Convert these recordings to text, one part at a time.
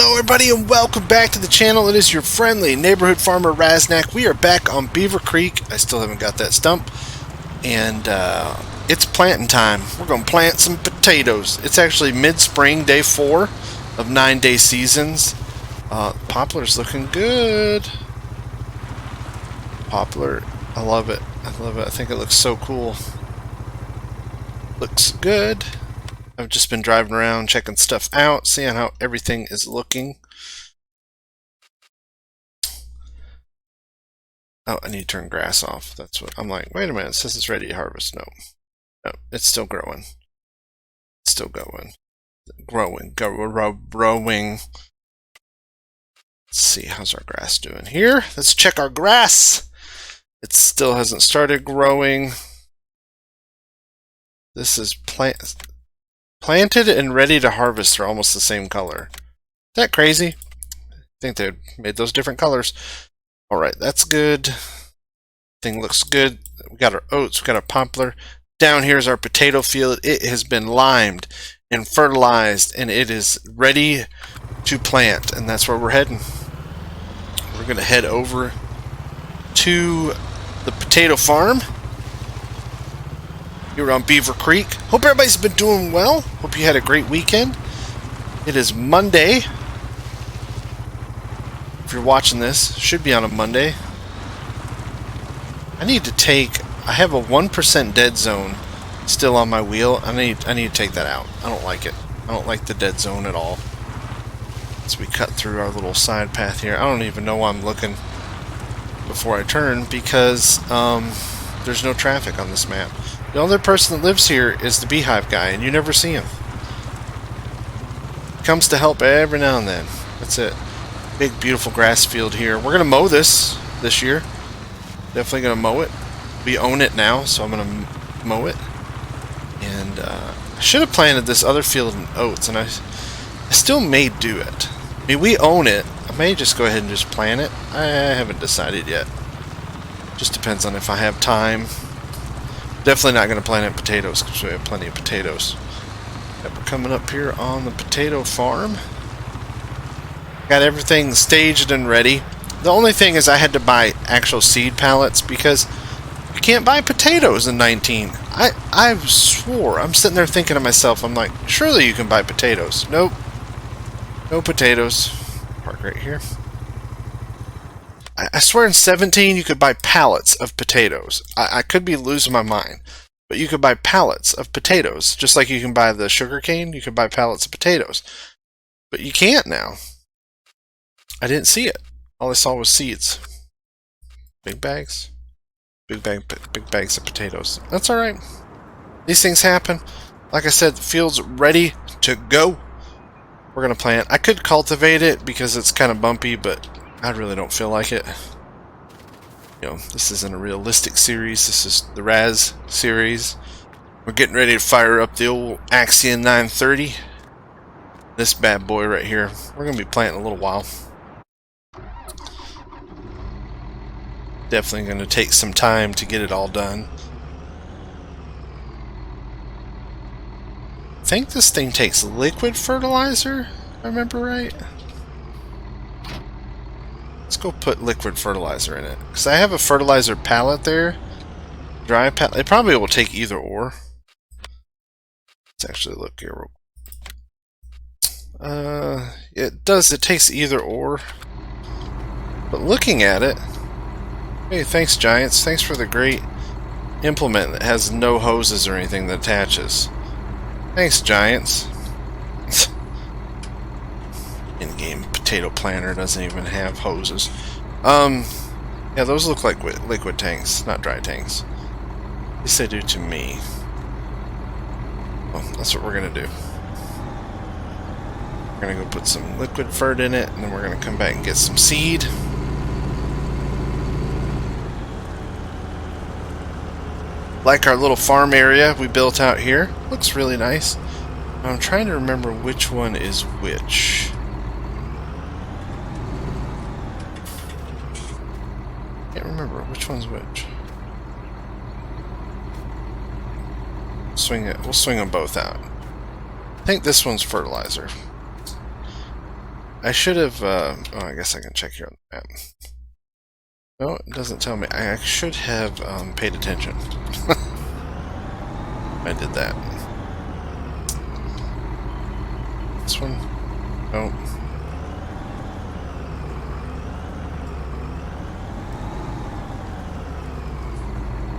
Hello everybody and welcome back to the channel. It is your friendly neighborhood farmer Raznac. We are back on Beaver Creek. I still haven't got that stump. And it's planting time. We're going to plant some potatoes. It's actually mid-spring, day 4 of 9-day seasons. Poplar's looking good. Poplar, I love it. I love it. I think it looks so cool. Looks good. I've just been driving around checking stuff out, seeing how everything is looking. Oh, I need to turn grass off. That's what I'm like. Wait a minute, it says it's ready to harvest. No, it's still growing. It's still going. Growing. Let's see, how's our grass doing here? Let's check our grass. It still hasn't started growing. This is planted and ready to harvest are almost the same color. Is that crazy? I think they made those different colors. Alright, that's good. Thing looks good. We got our oats, we got our poplar. Down here is our potato field. It has been limed and fertilized and it is ready to plant, and that's where we're heading. We're going to head over to the potato farm here on Beaver Creek. Hope everybody's been doing well. Hope you had a great weekend. It is Monday. If you're watching this, it should be on a Monday. I have a 1% dead zone still on my wheel. I need to take that out. I don't like it. I don't like the dead zone at all. As we cut through our little side path here. I don't even know why I'm looking before I turn, because there's no traffic on this map. The only person that lives here is the beehive guy, and you never see him. Comes to help every now and then. That's it. Big, beautiful grass field here. We're going to mow this year. Definitely going to mow it. We own it now, so I'm going to mow it. And I should have planted this other field in oats, and I still may do it. I mean, we own it. I may just go ahead and just plant it. I haven't decided yet. Just depends on if I have time. Definitely not going to plant in potatoes because we have plenty of potatoes. Yep, we're coming up here on the potato farm. Got everything staged and ready. The only thing is I had to buy actual seed pallets because you can't buy potatoes in 19. I swore. I'm sitting there thinking to myself, I'm like, surely you can buy potatoes. Nope. No potatoes. Park right here. I swear in 17 you could buy pallets of potatoes. I could be losing my mind. But you could buy pallets of potatoes. Just like you can buy the sugar cane, you could buy pallets of potatoes. But you can't now. I didn't see it. All I saw was seeds. Big bags. Big bags of potatoes. That's alright. These things happen. Like I said, the field's ready to go. We're going to plant. I could cultivate it because it's kind of bumpy, but I really don't feel like it. You know, this isn't a realistic series. This is the Raz series. We're getting ready to fire up the old Axion 930. This bad boy right here. We're going to be planting a little while. Definitely going to take some time to get it all done. I think this thing takes liquid fertilizer, if I remember right. Let's go put liquid fertilizer in it. Because I have a fertilizer pallet there. Dry pallet. It probably will take either or. Let's actually look here. It does. It takes either or. But looking at it. Hey, thanks Giants. Thanks for the great implement that has no hoses or anything that attaches. Thanks Giants. In-game potato planter doesn't even have hoses. Yeah, those look like liquid tanks, not dry tanks. At least they do to me. Well, that's what we're gonna do. We're gonna go put some liquid fert in it, and then we're gonna come back and get some seed. Like our little farm area we built out here. Looks really nice. I'm trying to remember which one is which. Can't remember which one's which. We'll swing them both out. I think this one's fertilizer. I should have, oh, I guess I can check here on the map. No, it doesn't tell me. I should have paid attention. I did that. This one? No.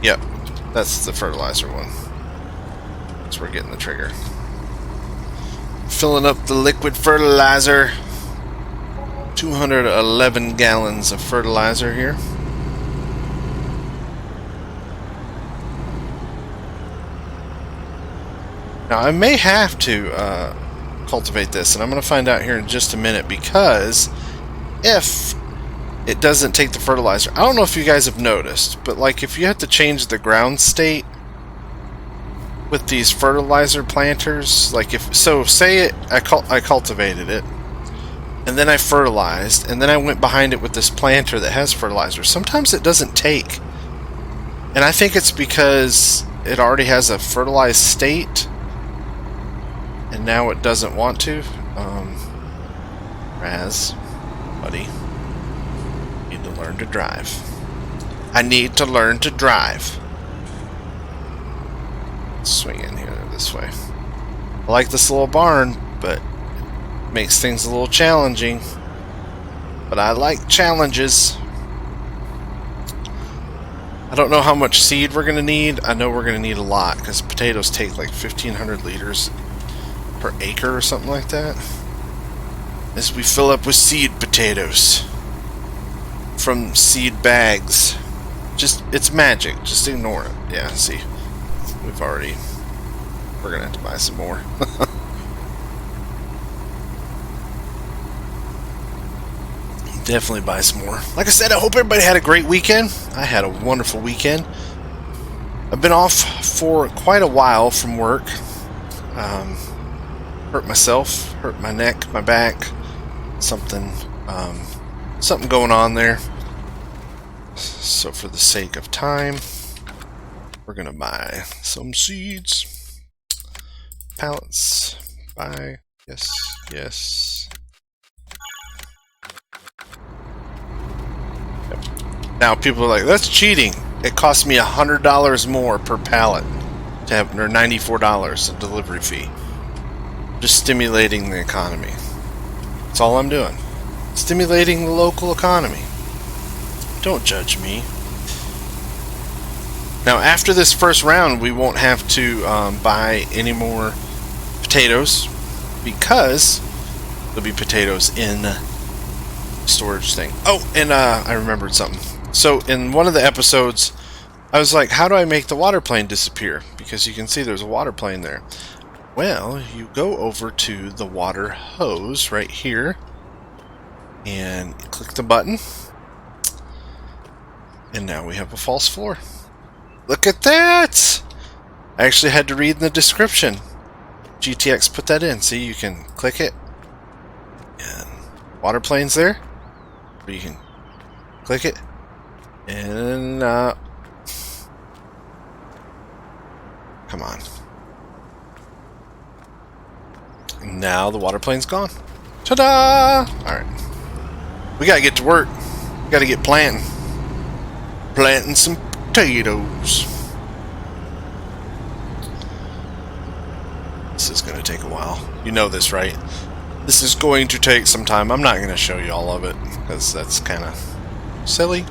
Yep, that's the fertilizer one. That's where we're getting the trigger. Filling up the liquid fertilizer. 211 gallons of fertilizer here. Now I may have to cultivate this, and I'm going to find out here in just a minute, because if it doesn't take the fertilizer, I don't know if you guys have noticed, but like if you have to change the ground state with these fertilizer planters, like if so, say it, I cultivated it, and then I fertilized, and then I went behind it with this planter that has fertilizer. Sometimes it doesn't take, and I think it's because it already has a fertilized state, and now it doesn't want to. Raz, buddy, need to learn to drive. I need to learn to drive. Swing in here this way. I like this little barn, but it makes things a little challenging. But I like challenges. I don't know how much seed we're going to need. I know we're going to need a lot, because potatoes take like 1,500 liters per acre or something like that, as we fill up with seed potatoes from seed bags. Just, it's magic. Just ignore it. Yeah, see, we're gonna have to buy some more. Definitely buy some more. Like I said, I hope everybody had a great weekend. I had a wonderful weekend. I've been off for quite a while from work. Hurt myself, hurt my neck, my back, something going on there. So for the sake of time, we're gonna buy some seeds. Pallets. Buy. Yes, yes. Yep. Now people are like, that's cheating. It cost me $100 more per pallet to have, or $94 a delivery fee. Just stimulating the economy. That's all I'm doing. Stimulating the local economy. Don't judge me. Now, after this first round, we won't have to buy any more potatoes, because there'll be potatoes in the storage thing. Oh, and I remembered something. So, in one of the episodes, I was like, how do I make the water plane disappear? Because you can see there's a water plane there. Well, you go over to the water hose right here and click the button, and now we have a false floor. Look at that! I actually had to read in the description. GTX put that in. See, you can click it, and water plane's there, or you can click it, and come on. Now the water plane's gone. Ta-da! Alright. We gotta get to work. We gotta get planting. Planting some potatoes. This is gonna take a while. You know this, right? This is going to take some time. I'm not gonna show you all of it, because that's kind of silly.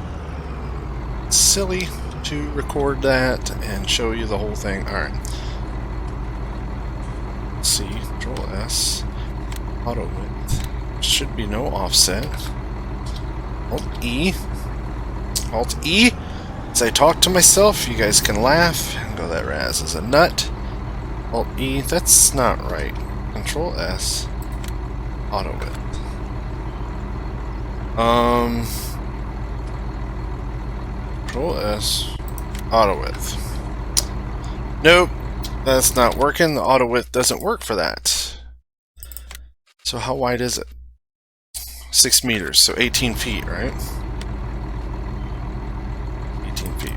It's silly to record that and show you the whole thing. Alright. C, Control S, auto width. Should be no offset. Alt E. Alt E. As I talk to myself, you guys can laugh and go, that Raz is a nut. Alt E, that's not right. Control S, auto width. Control S, auto width. Nope. That's not working. The auto width doesn't work for that. So how wide is it? 6 meters, so 18 feet, right? 18 feet.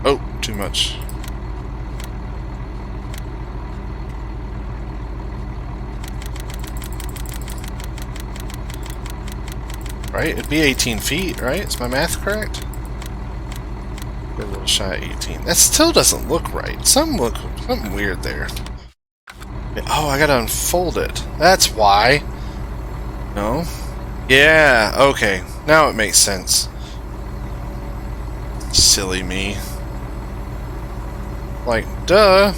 Oh, too much. Right? It'd be 18 feet, right? Is my math correct? A little shy of 18. That still doesn't look right. Something weird there. Oh, I gotta unfold it. That's why. No? Yeah, okay. Now it makes sense. Silly me. Like, duh.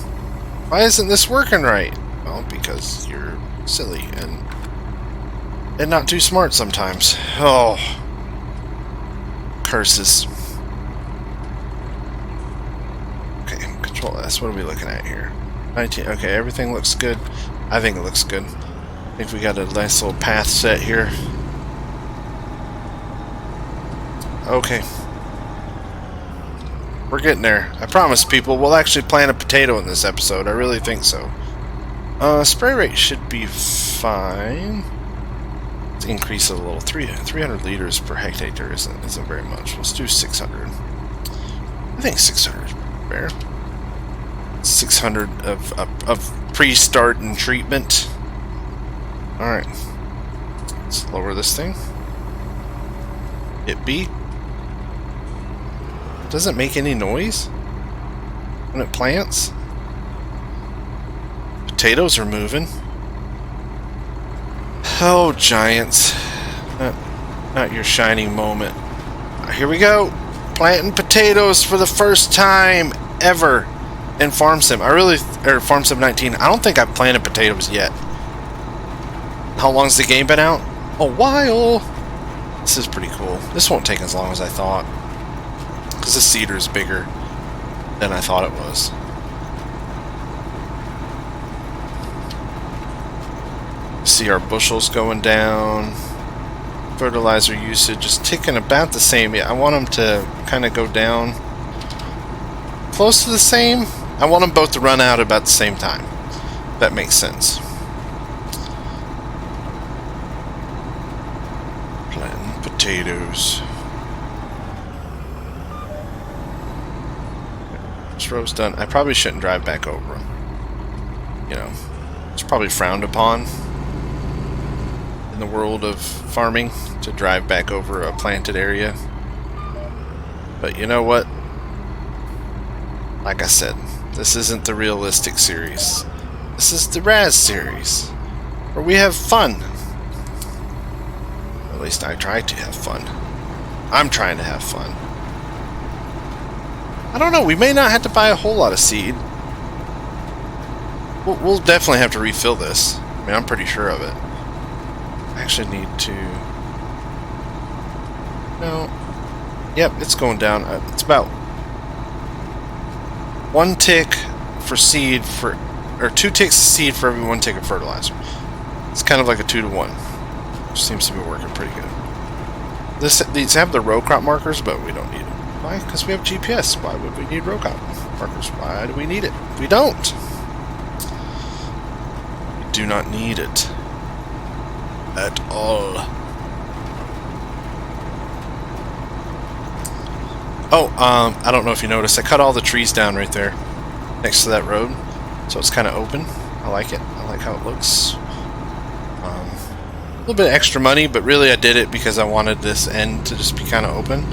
Why isn't this working right? Well, because you're silly and not too smart sometimes. Oh. Curses. Okay, Control S. What are we looking at here? 19. Okay, everything looks good. I think it looks good. I think we got a nice little path set here. Okay. We're getting there. I promise, people. We'll actually plant a potato in this episode. I really think so. Spray rate should be fine. Let's increase it a little. 300 liters per hectare isn't very much. Let's do 600. I think 600 is fair. 600 of pre-start and treatment. Alright. Let's lower this thing. Hit B. Doesn't make any noise when it plants. Potatoes are moving. Oh, giants. Not your shining moment. Here we go. Planting potatoes for the first time ever in Farm Sim. Farm Sim 19. I don't think I've planted potatoes yet. How long's the game been out? A while. This is pretty cool. This won't take as long as I thought. Because the cedar is bigger than I thought it was. See our bushels going down. Fertilizer usage is ticking about the same. Yeah, I want them to kind of go down close to the same. I want them both to run out about the same time. That makes sense. Planting potatoes. This row's done. I probably shouldn't drive back over them. You know, it's probably frowned upon in the world of farming to drive back over a planted area. But you know what? Like I said, this isn't the realistic series. This is the Raz series, where we have fun. At least I try to have fun. I'm trying to have fun. I don't know, we may not have to buy a whole lot of seed. We'll definitely have to refill this. I mean, I'm pretty sure of it. I actually need to... No. Yep, it's going down. It's about 1 tick for seed for... Or 2 ticks of seed for every 1 tick of fertilizer. It's kind of like a 2 to 1. Which seems to be working pretty good. These have the row crop markers, but we don't need them. Why? Because we have GPS. Why would we need row crop markers? Why do we need it? We don't. We do not need it. At all. Oh, I don't know if you noticed, I cut all the trees down right there next to that road, so it's kind of open. I like it. I like how it looks. A little bit extra money, but really I did it because I wanted this end to just be kind of open.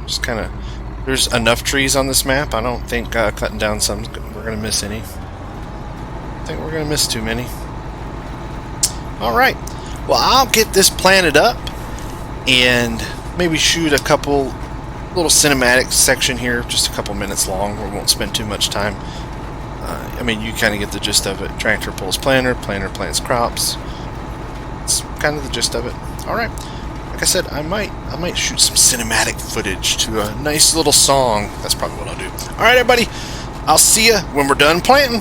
Just kind of, there's enough trees on this map. I don't think cutting down some we're gonna miss any. I think we're gonna miss too many. Alright, well, I'll get this planted up and maybe shoot a couple little cinematic section here, just a couple minutes long. We won't spend too much time. I mean, you kind of get the gist of it. Tractor pulls planter, planter plants crops. It's kind of the gist of it. Alright, like I said, I might shoot some cinematic footage to a nice little song. That's probably what I'll do. Alright, everybody, I'll see you when we're done planting.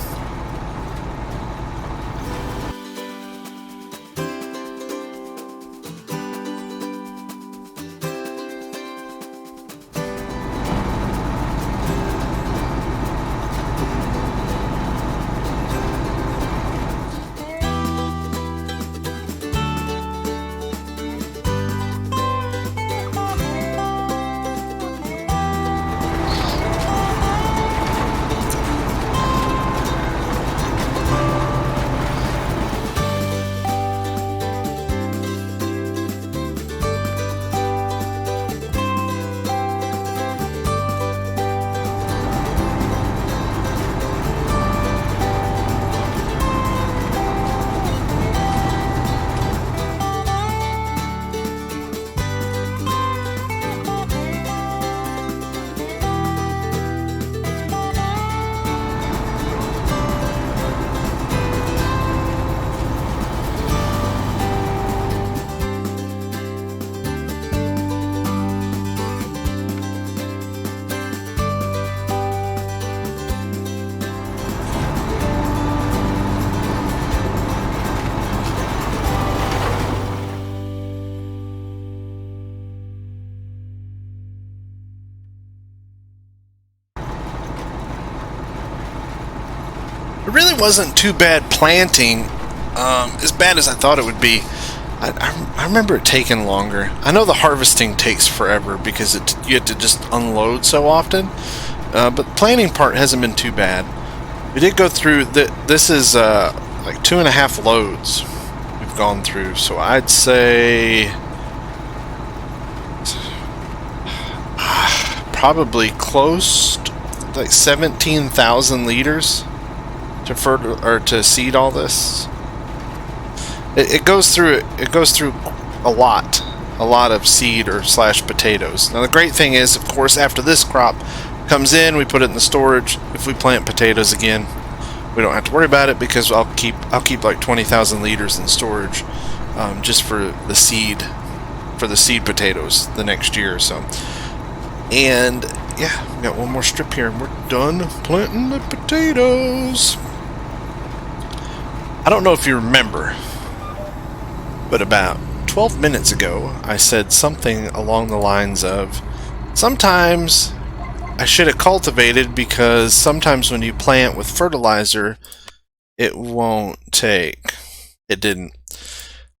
It really wasn't too bad planting, as bad as I thought it would be. I remember it taking longer. I know the harvesting takes forever because you have to just unload so often, but the planting part hasn't been too bad. We did go through, this is like 2.5 loads we've gone through, so I'd say probably close to like 17,000 liters to seed all this. It goes through a lot of seed or / potatoes. Now the great thing is, of course, after this crop comes in, we put it in the storage. If we plant potatoes again, we don't have to worry about it because I'll keep like 20,000 liters in storage, just for the seed potatoes the next year or so. And yeah, we got one more strip here and we're done planting the potatoes. I don't know if you remember, but about 12 minutes ago, I said something along the lines of, sometimes I should have cultivated because sometimes when you plant with fertilizer, it won't take. It didn't.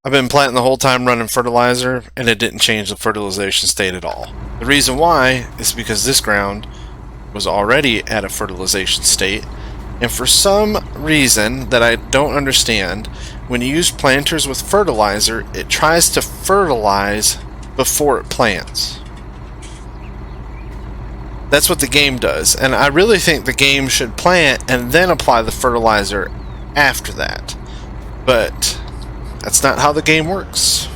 I've been planting the whole time running fertilizer, and it didn't change the fertilization state at all. The reason why is because this ground was already at a fertilization state, and for some reason that I don't understand, when you use planters with fertilizer, it tries to fertilize before it plants. That's what the game does, and I really think the game should plant and then apply the fertilizer after that. But that's not how the game works.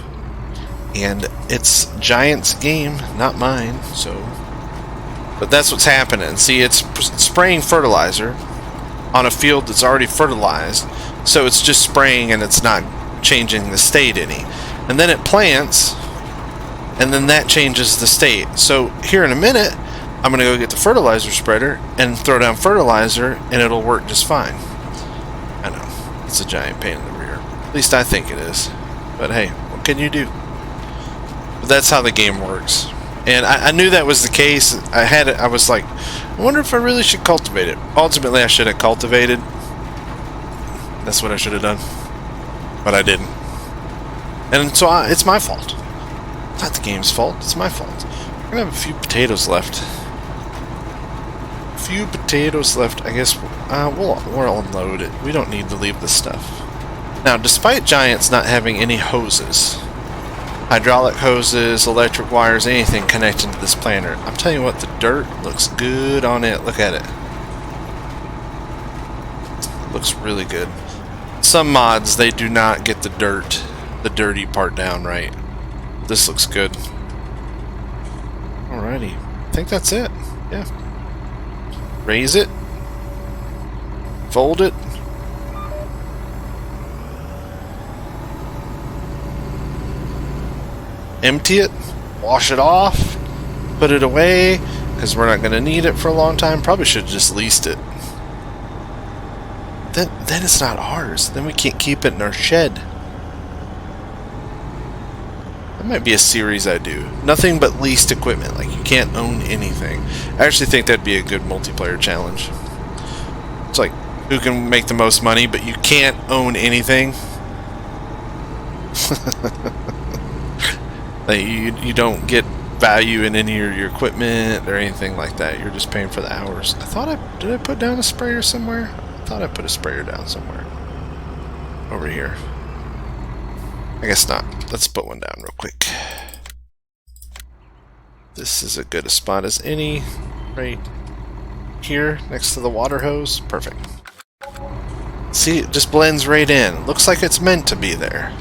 And it's Giant's game, not mine, so... But that's what's happening. See, it's spraying fertilizer on a field that's already fertilized, so it's just spraying and it's not changing the state any. And then it plants, and then that changes the state. So here in a minute, I'm going to go get the fertilizer spreader and throw down fertilizer, and it'll work just fine. I know, it's a giant pain in the rear. At least I think it is. But hey, what can you do? But that's how the game works. And I knew that was the case. I was like, I wonder if I really should cultivate it. Ultimately, I should have cultivated. That's what I should have done. But I didn't. And so it's my fault. It's not the game's fault. It's my fault. We're going to have a few potatoes left. I guess we'll unload it. We don't need to leave this stuff. Now, despite Giants not having any hoses, hydraulic hoses, electric wires, anything connecting to this planter, I'm telling you what, the dirt looks good on it. Look at it. It looks really good. Some mods, they do not get the dirty part down right. This looks good. Alrighty. I think that's it. Yeah. Raise it. Fold it. Empty it. Wash it off. Put it away, because we're not going to need it for a long time. Probably should have just leased it. Then it's not ours. Then we can't keep it in our shed. That might be a series I do. Nothing but leased equipment. Like, you can't own anything. I actually think that'd be a good multiplayer challenge. It's like, who can make the most money, but you can't own anything. Like, you don't get value in any of your equipment or anything like that. You're just paying for the hours. Did I put down a sprayer somewhere? I thought I put a sprayer down somewhere. Over here. I guess not. Let's put one down real quick. This is as good a spot as any. Right here, next to the water hose. Perfect. See, it just blends right in. Looks like it's meant to be there.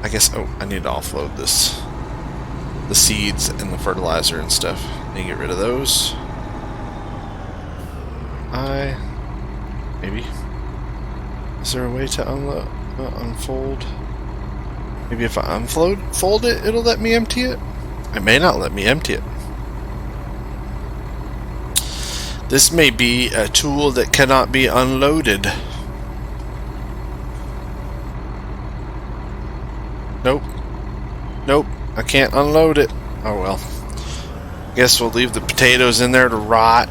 I guess, oh, I need to offload this. The seeds and the fertilizer and stuff. I need to get rid of those. Maybe. Is there a way to unfold? Maybe if I fold it, it'll let me empty it? It may not let me empty it. This may be a tool that cannot be unloaded. Nope. Nope. I can't unload it. Oh well. Guess we'll leave the potatoes in there to rot.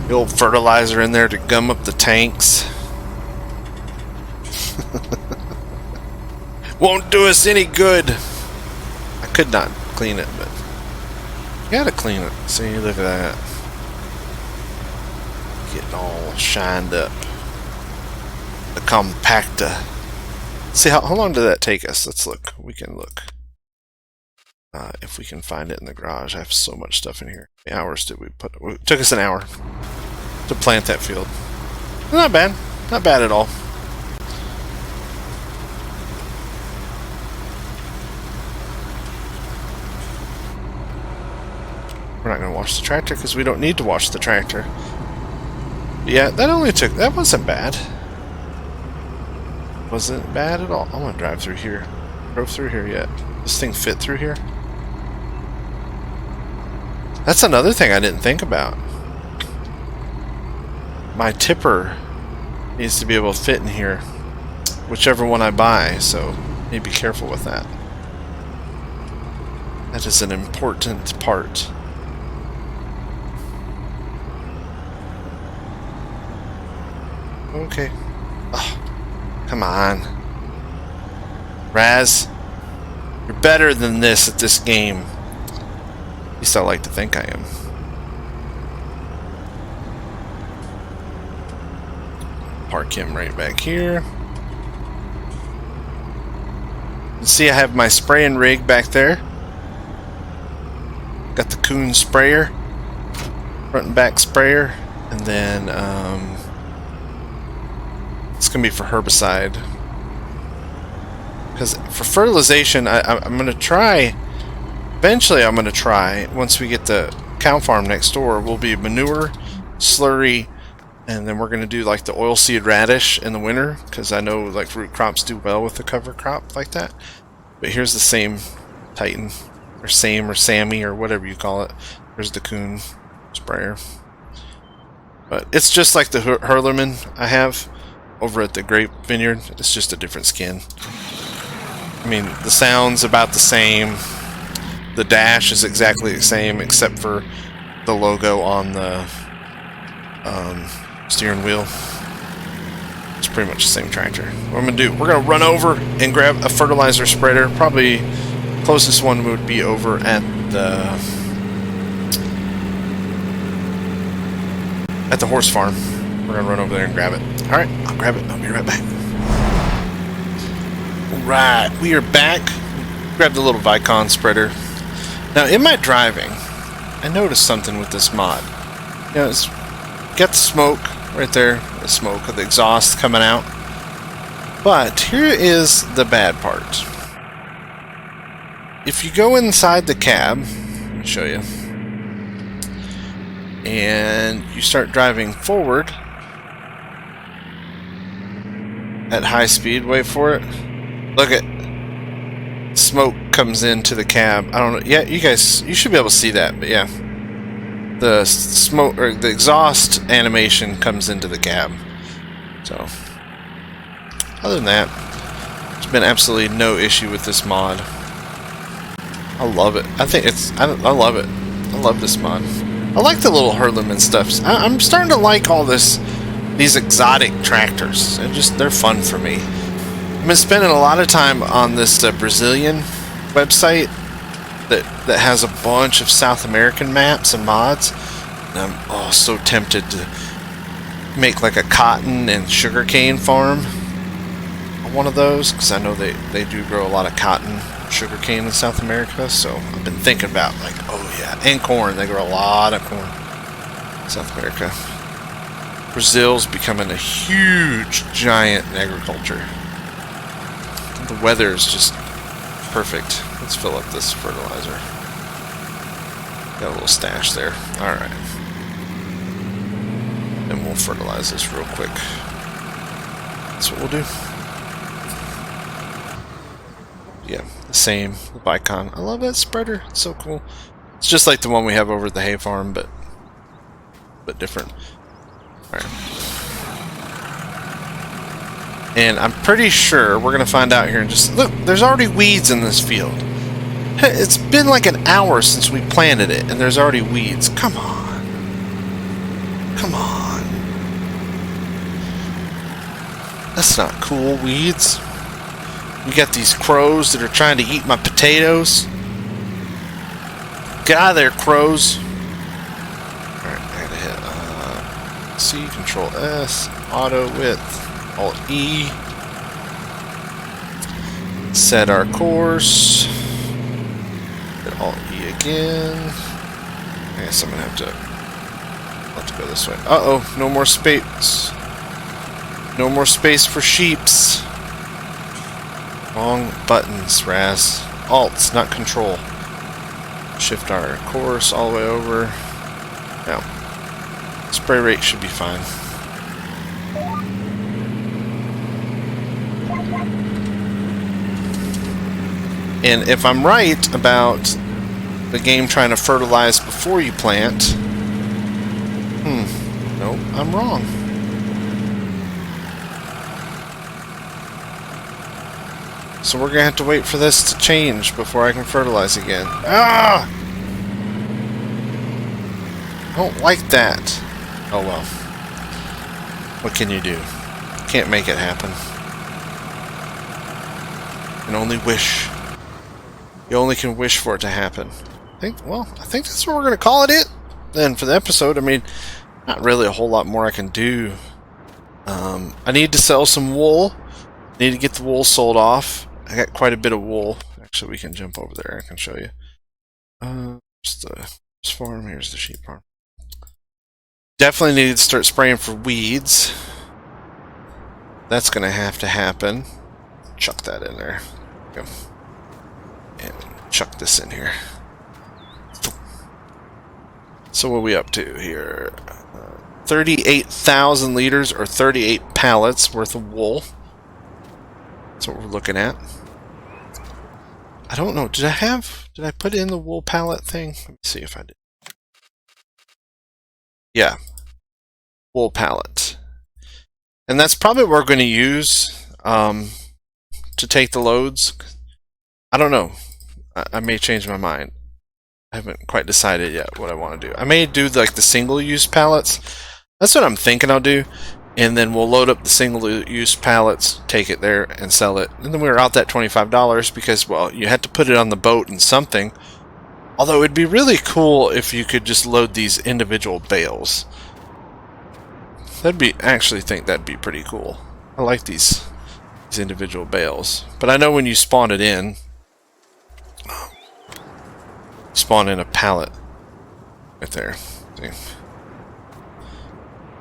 The old fertilizer in there to gum up the tanks. Won't do us any good. I could not clean it, but you gotta clean it. See, look at that. Getting all shined up. The compactor. See, how long did that take us? Let's look. We can look. If we can find it in the garage. I have so much stuff in here. How many hours did we put? It took us an hour to plant that field. Not bad. Not bad at all. We're not going to wash the tractor because we don't need to wash the tractor. But yeah, that wasn't bad. Wasn't bad at all. I want to drive through here. Drove through here yet. This thing fit through here? That's another thing I didn't think about. My tipper needs to be able to fit in here, whichever one I buy, so I need to be careful with that. That is an important part. Okay. Oh, come on. Raz, you're better than this at this game. At least I like to think I am. Park him right back here. You see, I have my spraying rig back there. Got the Coon sprayer, front and back sprayer, and then it's gonna be for herbicide. Because for fertilization, I'm gonna try. Eventually, I'm gonna try. Once we get the cow farm next door, will be manure, slurry, and then we're gonna do like the oilseed radish in the winter. Because I know like root crops do well with the cover crop like that. But here's the same Titan, or same, or Sammy, or whatever you call it. There's the Coon sprayer. But it's just like the Hurlerman I have over at the Grape Vineyard. It's just a different skin. I mean, the sound's about the same. The dash is exactly the same, except for the logo on the steering wheel. It's pretty much the same tractor. What I'm going to do, we're going to run over and grab a fertilizer spreader. Probably closest one would be over at the horse farm. We're going to run over there and grab it. Alright, I'll grab it. I'll be right back. Alright, we are back. Grab the little Vicon spreader. Now, in my driving, I noticed something with this mod. You know, it's got the smoke right there, the smoke of the exhaust coming out. But here is the bad part. If you go inside the cab, let me show you, and you start driving forward at high speed, wait for it, look at smoke comes into the cab. I don't know. Yeah, you guys, you should be able to see that, but yeah. The smoke, or the exhaust animation comes into the cab. So, other than that, there's been absolutely no issue with this mod. I love it. I think it's, I love it. I love this mod. I like the little Hurlerman stuff. I'm starting to like all these exotic tractors. They're fun for me. I've been spending a lot of time on this Brazilian website that has a bunch of South American maps and mods. And I'm so tempted to make like a cotton and sugarcane farm on one of those, because I know they do grow a lot of cotton, sugarcane in South America. So I've been thinking about like, oh yeah, and corn. They grow a lot of corn in South America. Brazil's becoming a huge giant in agriculture. The weather is just perfect. Let's fill up this fertilizer. Got a little stash there. Alright. And we'll fertilize this real quick. That's what we'll do. Yeah, the same Vicon. I love that spreader. It's so cool. It's just like the one we have over at the hay farm, but different. Alright. And I'm pretty sure we're going to find out here in just... Look, there's already weeds in this field. It's been like an hour since we planted it, and there's already weeds. Come on. Come on. That's not cool, weeds. We got these crows that are trying to eat my potatoes. Get out of there, crows. Alright, I gotta hit C, Control S, Auto Width, Alt E. Set our course. Hit Alt E again. I guess I'm gonna have to go this way. Uh-oh, no more space. No more space for sheeps. Wrong buttons, Raz. Alts, not Control. Shift our course all the way over. Now, spray rate should be fine. And if I'm right about the game trying to fertilize before you plant, nope, I'm wrong. So we're gonna have to wait for this to change before I can fertilize again. Ah! I don't like that. Oh well. What can you do? Can't make it happen. You can only wish. You only can wish for it to happen. I think that's what we're gonna call it then for the episode. I mean, not really a whole lot more I can do. I need to sell some wool. Need to get the wool sold off. I got quite a bit of wool. Actually, we can jump over there. I can show you. Here's the farm. Here's the sheep farm. Definitely need to start spraying for weeds. That's going to have to happen. Chuck that in there. Go. And chuck this in here. So what are we up to here? 38,000 liters or 38 pallets worth of wool. That's what we're looking at. I don't know. Did I put in the wool pallet thing? Let me see if I did. Yeah. Wool pallet. And that's probably what we're going to use to take the loads. I don't know. I may change my mind. I haven't quite decided yet what I want to do. I may do like the single-use pallets. That's what I'm thinking I'll do. And then we'll load up the single-use pallets, take it there, and sell it. And then we're out that $25 because, well, you had to put it on the boat and something. Although it'd be really cool if you could just load these individual bales. I actually think that'd be pretty cool. I like these individual bales. But I know when you spawn it in, spawn in a pallet right there. See?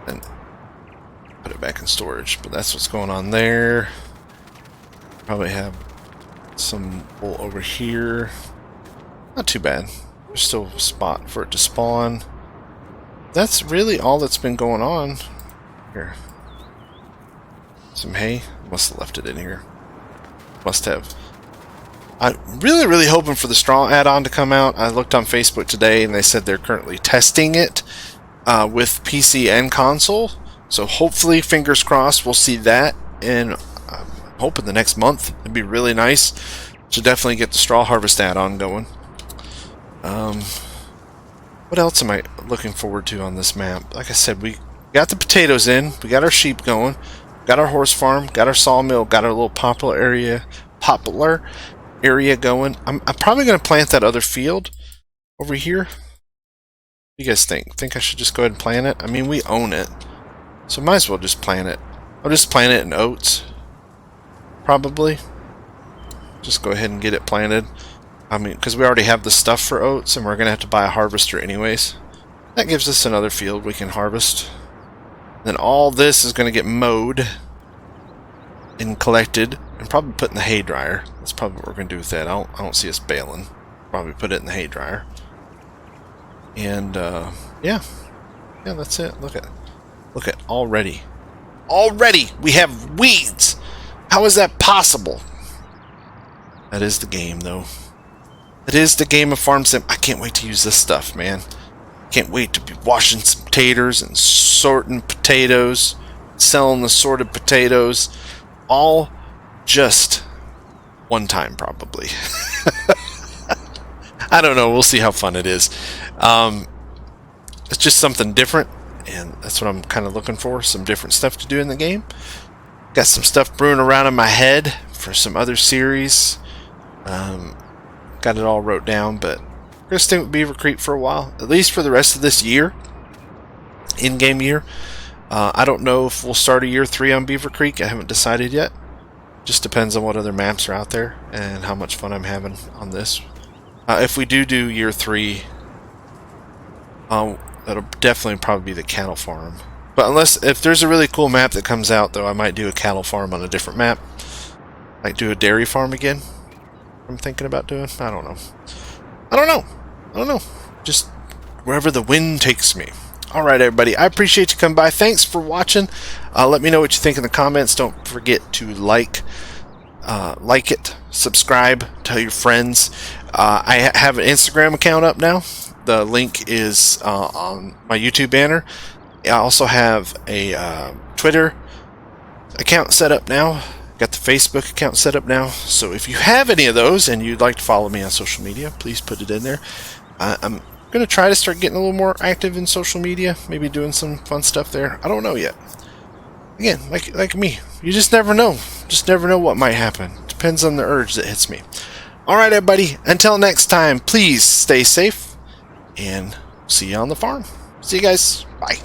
And put it back in storage. But that's what's going on there. Probably have some wool over here. Not too bad. There's still a spot for it to spawn. That's really all that's been going on. Here. Some hay. Must have left it in here. Must have. I'm really hoping for the straw add-on to come out. I looked on Facebook today and they said they're currently testing it with PC and console. So hopefully, fingers crossed, we'll see that in, I'm hoping the next month. It'd be really nice to definitely get the straw harvest add-on going. What else am I looking forward to on this map? Like I said, we got the potatoes in, we got our sheep going, got our horse farm, got our sawmill, got our little poplar area going. I'm probably going to plant that other field over here. What do you guys think? Think I should just go ahead and plant it? I mean, we own it, so might as well just plant it. I'll just plant it in oats, probably. Just go ahead and get it planted. I mean, because we already have the stuff for oats, and we're going to have to buy a harvester anyways. That gives us another field we can harvest. Then all this is going to get mowed and collected and probably put in the hay dryer. That's probably what we're going to do with that. I don't see us baling. Probably put it in the hay dryer. And yeah, that's it. Look at already we have weeds. How is that possible? That is the game, though. It is the game of Farm Sim. I can't wait to use this stuff, man. Can't wait to be washing some taters and sorting potatoes, selling the sorted potatoes, all just one time, probably. I don't know. We'll see how fun it is. It's just something different, and that's what I'm kind of looking for, some different stuff to do in the game. Got some stuff brewing around in my head for some other series. Got it all wrote down, but we're going to stay with Beaver Creek for a while, at least for the rest of this year, in-game year. I don't know if we'll start a year 3 on Beaver Creek. I haven't decided yet. Just depends on what other maps are out there and how much fun I'm having on this. If we do year 3, that'll definitely probably be the cattle farm. But if there's a really cool map that comes out, though, I might do a cattle farm on a different map. Like do a dairy farm again. I'm thinking about doing. I don't know. Just wherever the wind takes me. Alright, everybody. I appreciate you coming by. Thanks for watching. Let me know what you think in the comments. Don't forget to like it, subscribe, tell your friends. I have an Instagram account up now. The link is on my YouTube banner. I also have a Twitter account set up now. Got the Facebook account set up now. So if you have any of those and you'd like to follow me on social media, please put it in there. I'm going to try to start getting a little more active in social media. Maybe doing some fun stuff there. I don't know yet. Again, like me, you just never know. Just never know what might happen. Depends on the urge that hits me. Alright, everybody. Until next time, please stay safe. And see you on the farm. See you guys. Bye.